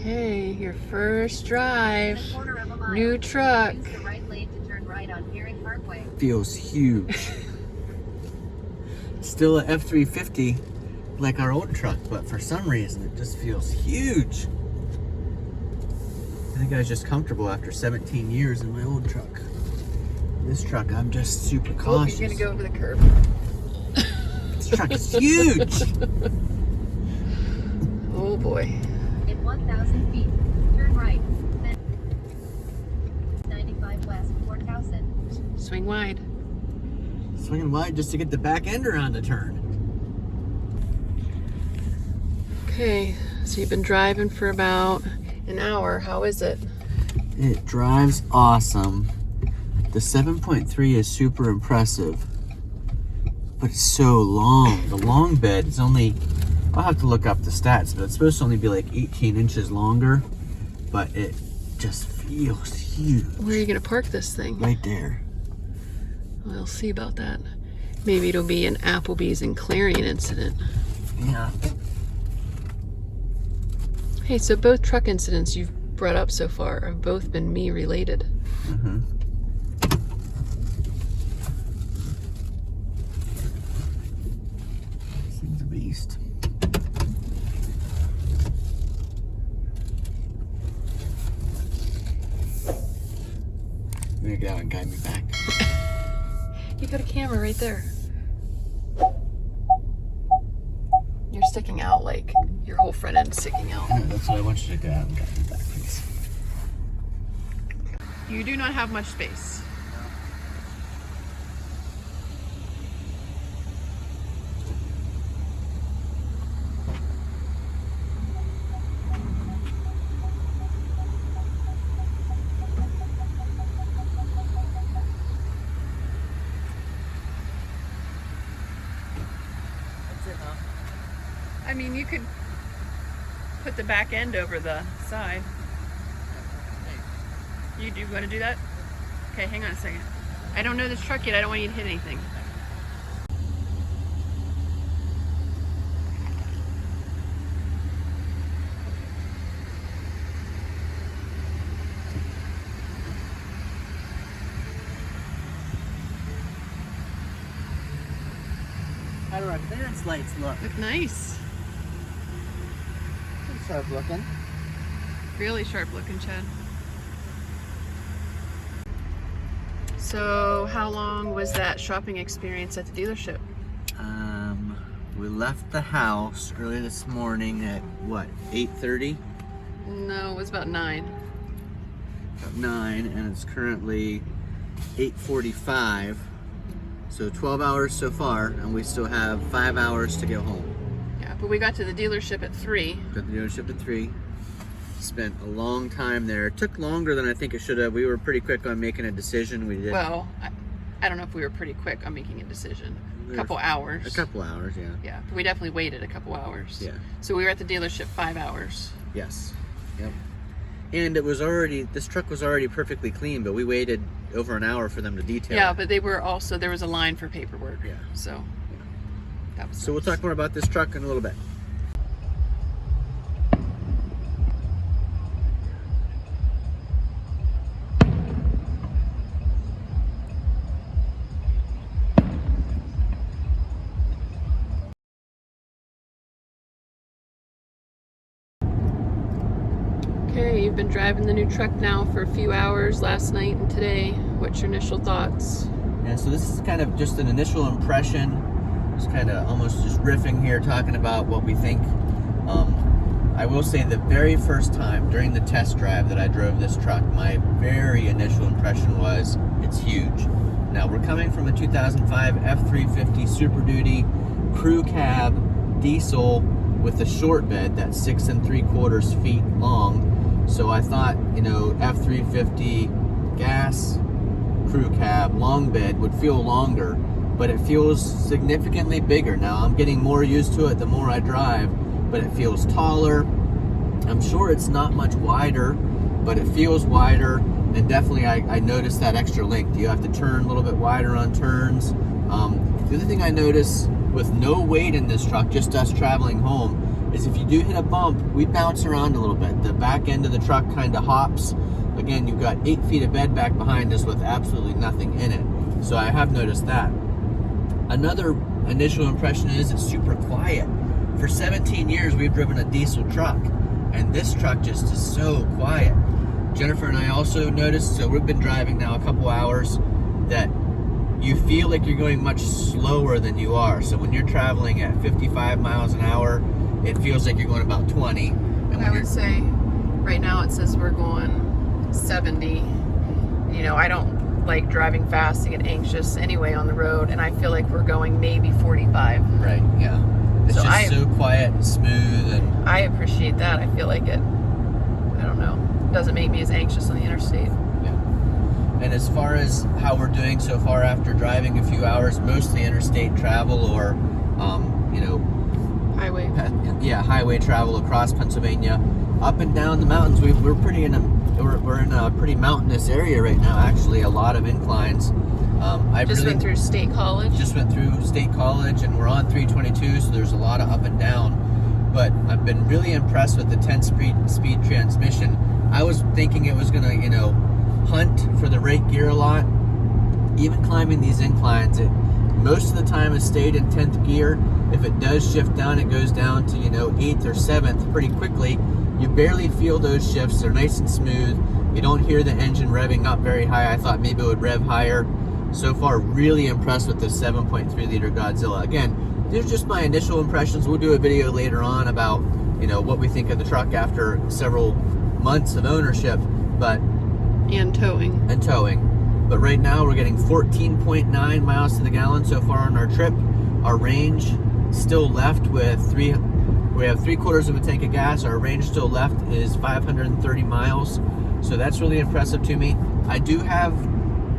Okay, your first drive. New truck. Feels huge. Still an F350 like our old truck, but for some reason it just feels huge. I think I was just comfortable after 17 years in my old truck. This truck, I'm just super cautious. Oh, you're gonna go over the curb. This truck is huge. Oh boy. In 1,000 feet, turn right. 95 west, 4,000. Swing wide. Swinging wide just to get the back end around the turn. Okay, so you've been driving for about an hour. How is it? It drives awesome. The 7.3 is super impressive, but it's so long. The long bed is only, I'll have to look up the stats, but it's supposed to only be like 18 inches longer, but it just feels huge. Where are you gonna park this thing? Right there. We'll see about that. Maybe it'll be an Applebee's and Clarion incident. Yeah. Hey, so both truck incidents you've brought up so far have both been me related. Mm-hmm. This thing's a beast. You're gonna get out and guide me back. You got a camera right there. You're sticking out like your whole front end's sticking out. Yeah, that's what I want you to go out and guide me back, please. You do not have much space. That's it, huh? I mean, you could put the back end over the side. You do want to do that? Okay, hang on a second. I don't know this truck yet. I don't want you to hit anything. How do our clearance lights look? Look nice. Pretty sharp looking. Really sharp looking, Chad. So how long was that shopping experience at the dealership? We left the house early this morning at what, 8:30? No, it was about 9. About 9, and it's currently 8:45. So 12 hours so far, and we still have 5 hours to go home. Yeah, but we got to the dealership at 3. Got the dealership at 3. Spent a long time there. It took longer than I think it should have. We were pretty quick on making a decision. We did. Well, I don't know if we were pretty quick on making a decision. A couple hours. A couple hours, yeah. Yeah, but we definitely waited a couple hours. Yeah. So we were at the dealership 5 hours. Yes. Yep. And it was already, this truck was already perfectly clean, but we waited over an hour for them to detail Yeah, it. but they were also, there was a line for paperwork. Yeah. So, that was So we'll talk more about this truck in a little bit. Okay, you've been driving the new truck now for a few hours last night and today. What's your initial thoughts? Yeah, so this is kind of just an initial impression. Just kind of almost just riffing here, talking about what we think. I will say the very first time during the test drive that I drove this truck, my very initial impression was it's huge. Now we're coming from a 2005 F350 Super Duty crew cab diesel with a short bed that's 6 3/4 feet long. So I thought, you know, F350 gas crew cab long bed would feel longer, but it feels significantly bigger. Now I'm getting more used to it the more I drive, but it feels taller. I'm sure it's not much wider, but it feels wider, and definitely I noticed that extra length. You have to turn a little bit wider on turns. The other thing I noticed with no weight in this truck, just us traveling home, is if you do hit a bump, we bounce around a little bit. The back end of the truck kind of hops. Again, you've got 8 feet of bed back behind us with absolutely nothing in it. So I have noticed that. Another initial impression is it's super quiet. For 17 years, we've driven a diesel truck, and this truck just is so quiet. Jennifer and I also noticed, so we've been driving now a couple hours, that you feel like you're going much slower than you are. So when you're traveling at 55 miles an hour, it feels like you're going about 20. And when I would say right now it says we're going 70. You know, I don't like driving fast to get anxious anyway on the road, and I feel like we're going maybe 45. Right, yeah. It's So just so quiet and smooth, and I appreciate that. I feel like it, I don't know, doesn't make me as anxious on the interstate. yeah. And as far as how we're doing so far after driving a few hours, mostly interstate travel or, you know, Highway. highway travel across Pennsylvania, up and down the mountains. We're pretty in a pretty mountainous area right now. Actually, a lot of inclines. I Just really went through State College. just went through State College, and we're on 322, so there's a lot of up and down. But I've been really impressed with the 10-speed transmission. I was thinking it was gonna, you know, hunt for the right gear a lot. Even climbing these inclines, it most of the time has stayed in 10th gear. If it does shift down, it goes down to, you know, 8th or 7th pretty quickly. You barely feel those shifts. They're nice and smooth. You don't hear the engine revving up very high. I thought maybe it would rev higher. So far, really impressed with this 7.3 liter Godzilla. Again, these are just my initial impressions. We'll do a video later on about, you know, what we think of the truck after several months of ownership, but And towing. But right now we're getting 14.9 miles to the gallon so far on our trip. Our range still left with we have 3/4 of a tank of gas. Our range still left is 530 miles. So that's really impressive to me. I do have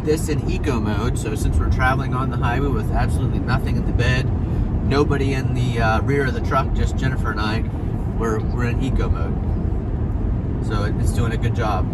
this in eco mode, so since we're traveling on the highway with absolutely nothing in the bed, nobody in the rear of the truck, just Jennifer and I, we're in eco mode. So it's doing a good job.